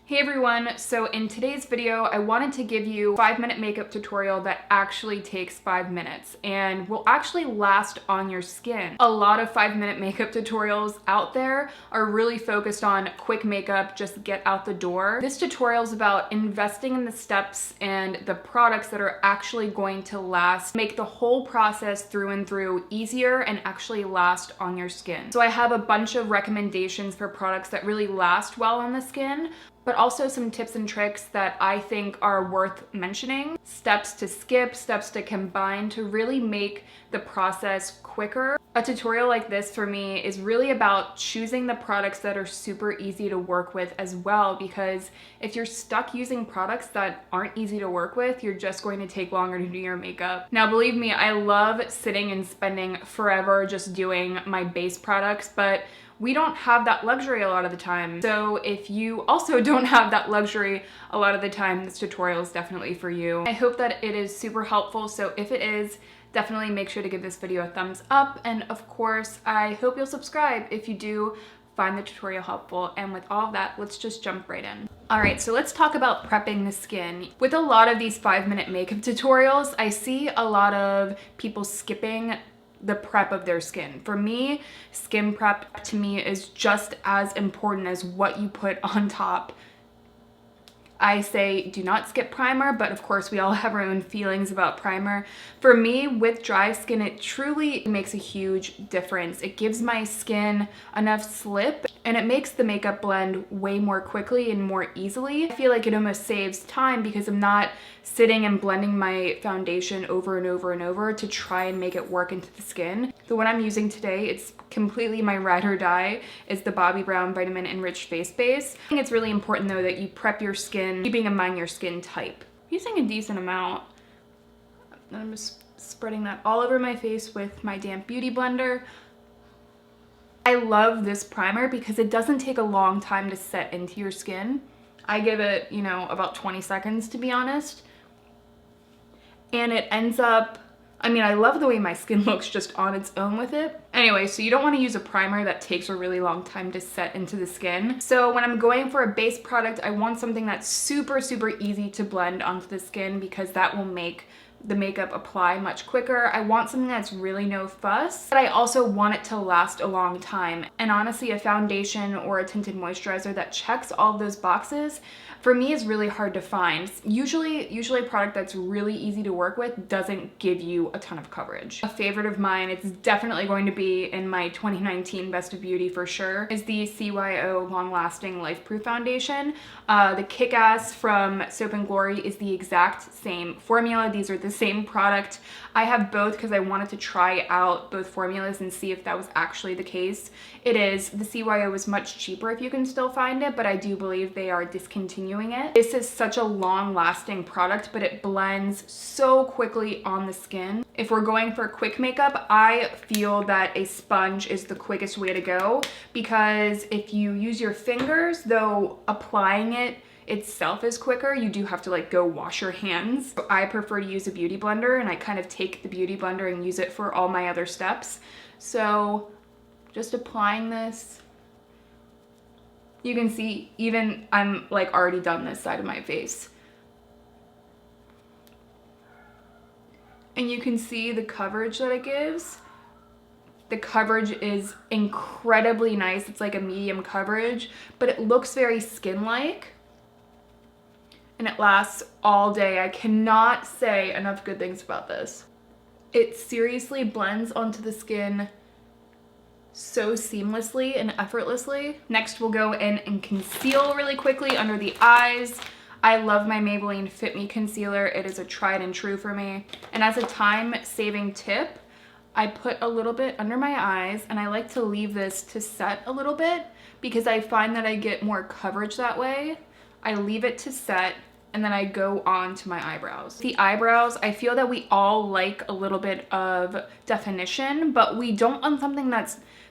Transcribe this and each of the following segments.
Hey everyone, so in today's video, I wanted to give you a 5-minute makeup tutorial that actually takes 5 minutes and will actually last on your skin. A lot of 5-minute makeup tutorials out there are really focused on quick makeup, just get out the door. This tutorial is about investing in the steps and the products that are actually going to last, make the whole process through and through easier and actually last on your skin. So I have a bunch of recommendations for products that really last well on the skin, but also some tips and tricks that I think are worth mentioning. Steps to skip, steps to combine to really make the process quicker. A tutorial like this for me is really about choosing the products that are super easy to work with as well, because if you're stuck using products that aren't easy to work with, you're just going to take longer to do your makeup. Now, believe me, I love sitting and spending forever just doing my base products, but we don't have that luxury a lot of the time. So if you also don't have that luxury a lot of the time, this tutorial is definitely for you. I hope that it is super helpful. So if it is, definitely make sure to give this video a thumbs up. And of course, I hope you'll subscribe if you do find the tutorial helpful. And with all of that, let's just jump right in. All right, so let's talk about prepping the skin. With a lot of these 5-minute makeup tutorials, I see a lot of people skipping the prep of their skin. For me, skin prep to me is just as important as what you put on top. I say do not skip primer, but of course we all have our own feelings about primer. For me, with dry skin, it truly makes a huge difference. It gives my skin enough slip and it makes the makeup blend way more quickly and more easily. I feel like it almost saves time because I'm not sitting and blending my foundation over and over and over to try and make it work into the skin. The one I'm using today, it's completely my ride or die, is the Bobbi Brown Vitamin Enriched Face Base. I think it's really important though that you prep your skin, keeping in mind your skin type. I'm using a decent amount. And I'm just spreading that all over my face with my damp beauty blender. I love this primer because it doesn't take a long time to set into your skin. I give it, about 20 seconds to be honest. And it ends up, I love the way my skin looks just on its own with it. Anyway, so you don't want to use a primer that takes a really long time to set into the skin. So when I'm going for a base product, I want something that's super, super easy to blend onto the skin because that will make the makeup apply much quicker. I want something that's really no fuss, but I also want it to last a long time. And honestly, a foundation or a tinted moisturizer that checks all of those boxes for me is really hard to find. Usually a product that's really easy to work with doesn't give you a ton of coverage. A favorite of mine, it's definitely going to be in my 2019 Best of Beauty for sure, is the CYO Long Lasting Life Proof Foundation. The Kick-Ass from Soap & Glory is the exact same formula. These are the same product. I have both because I wanted to try out both formulas and see if that was actually the case. It is. The CYO is much cheaper if you can still find it, but I do believe they are discontinuing it. This is such a long-lasting product, but it blends so quickly on the skin. If we're going for quick makeup, I feel that a sponge is the quickest way to go because if you use your fingers, though applying it itself is quicker, you do have to go wash your hands. So I prefer to use a beauty blender and I kind of take the beauty blender and use it for all my other steps. So just applying this, you can see even I'm already done this side of my face. And you can see the coverage that it gives. The coverage is incredibly nice. It's like a medium coverage, but it looks very skin-like. And it lasts all day. I cannot say enough good things about this. It seriously blends onto the skin so seamlessly and effortlessly. Next, we'll go in and conceal really quickly under the eyes. I love my Maybelline Fit Me concealer. It is a tried and true for me. And as a time-saving tip, I put a little bit under my eyes and I like to leave this to set a little bit because I find that I get more coverage that way. I leave it to set and then I go on to my eyebrows. The eyebrows, I feel that we all like a little bit of definition, but we don't want something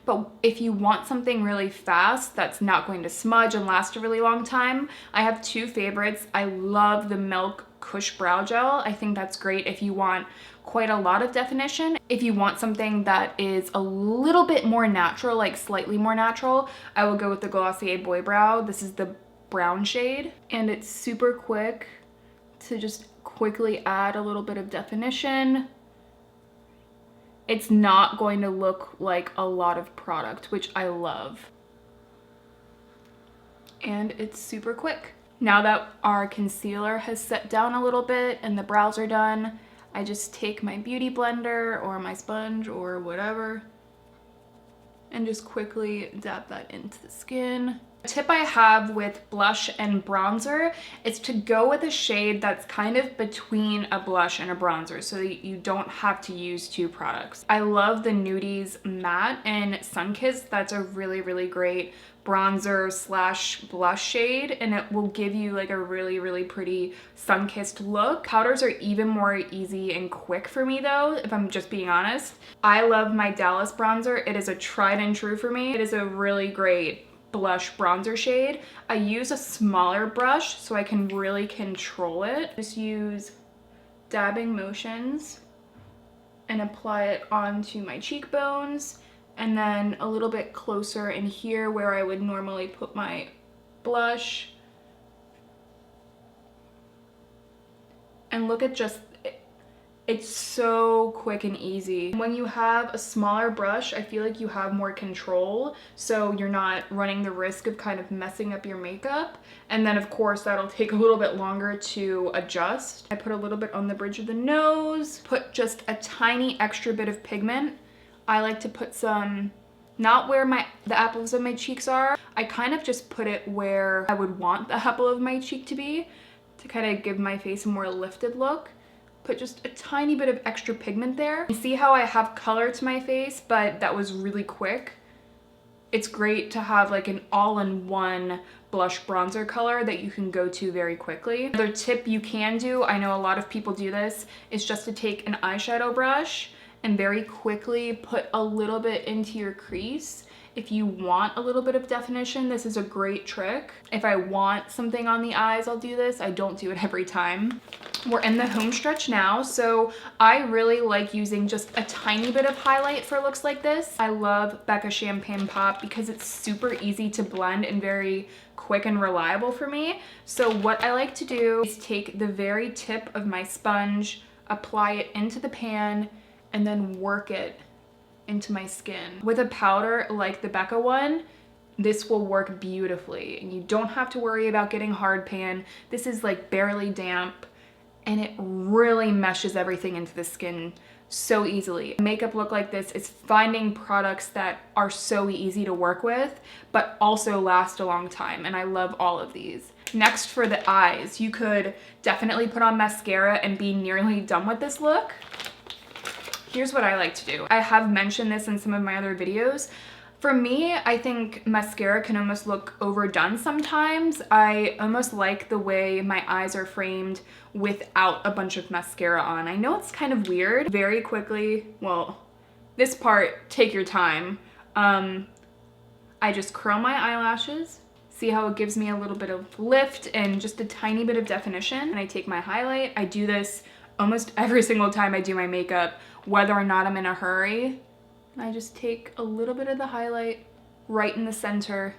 but if you want something really fast that's not going to smudge and last a really long time, I have two favorites. I love the Milk Kush Brow Gel. I think that's great if you want quite a lot of definition. If you want something that is a little bit more natural, slightly more natural, I will go with the Glossier Boy Brow. This is the brown shade, and it's super quick to just quickly add a little bit of definition. It's not going to look like a lot of product, which I love. And it's super quick. Now that our concealer has set down a little bit and the brows are done, I just take my beauty blender or my sponge or whatever and just quickly dab that into the skin. A tip I have with blush and bronzer is to go with a shade that's kind of between a blush and a bronzer so that you don't have to use two products. I love the Nudies Matte and Sunkissed. That's a really, really great bronzer slash blush shade, and it will give you like a really, really pretty sun-kissed look. Powders are even more easy and quick for me though, if I'm just being honest. I love my Dallas bronzer. It is a tried and true for me. It is a really great blush bronzer shade. I use a smaller brush so I can really control it. Just use dabbing motions and apply it onto my cheekbones, and then a little bit closer in here where I would normally put my blush. And look at just, it's so quick and easy. When you have a smaller brush, I feel like you have more control, so you're not running the risk of kind of messing up your makeup. And then of course that'll take a little bit longer to adjust. I put a little bit on the bridge of the nose, put just a tiny extra bit of pigment. I like to put some, not where the apples of my cheeks are. I kind of just put it where I would want the apple of my cheek to be, to kind of give my face a more lifted look. Put just a tiny bit of extra pigment there. You see how I have color to my face, but that was really quick. It's great to have like an all-in-one blush bronzer color that you can go to very quickly. Another tip you can do, I know a lot of people do this, is just to take an eyeshadow brush and very quickly put a little bit into your crease. If you want a little bit of definition, this is a great trick. If I want something on the eyes, I'll do this. I don't do it every time. We're in the home stretch now, so I really like using just a tiny bit of highlight for looks like this. I love Becca Champagne Pop because it's super easy to blend and very quick and reliable for me. So what I like to do is take the very tip of my sponge, apply it into the pan, and then work it into my skin. With a powder like the Becca one, this will work beautifully and you don't have to worry about getting hard pan. This is like barely damp and it really meshes everything into the skin so easily. Makeup look like this is finding products that are so easy to work with but also last a long time, and I love all of these. Next, for the eyes, you could definitely put on mascara and be nearly done with this look. Here's what I like to do. I have mentioned this in some of my other videos. For me, I think mascara can almost look overdone sometimes. I almost like the way my eyes are framed without a bunch of mascara on. I know it's kind of weird. Very quickly, well, this part, take your time. I just curl my eyelashes. See how it gives me a little bit of lift and just a tiny bit of definition. And I take my highlight. I do this almost every single time I do my makeup, whether or not I'm in a hurry. I just take a little bit of the highlight right in the center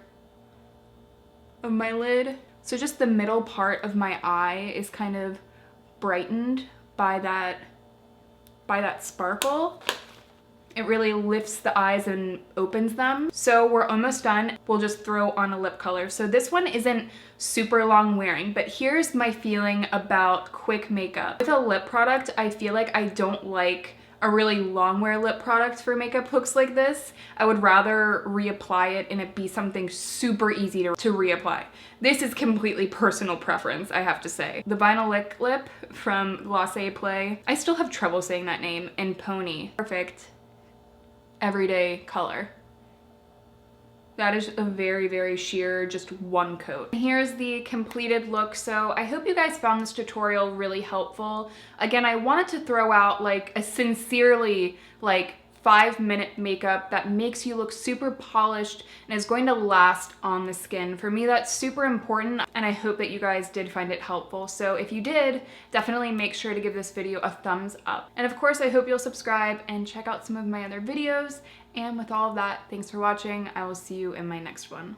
of my lid. So just the middle part of my eye is kind of brightened by that sparkle. It really lifts the eyes and opens them. So we're almost done. We'll just throw on a lip color. So this one isn't super long wearing, but here's my feeling about quick makeup. With a lip product, I feel like I don't like a really long wear lip product for makeup looks like this. I would rather reapply it and it be something super easy to reapply. This is completely personal preference, I have to say. The Vinyl Lip from Gloss Play. I still have trouble saying that name. And Pony. Perfect everyday color. That is a very, very sheer, just one coat. Here's the completed look. So I hope you guys found this tutorial really helpful. Again, I wanted to throw out like a sincerely like 5-minute makeup that makes you look super polished and is going to last on the skin. For me, that's super important, and I hope that you guys did find it helpful. So if you did, definitely make sure to give this video a thumbs up. And of course, I hope you'll subscribe and check out some of my other videos. And with all of that, thanks for watching. I will see you in my next one.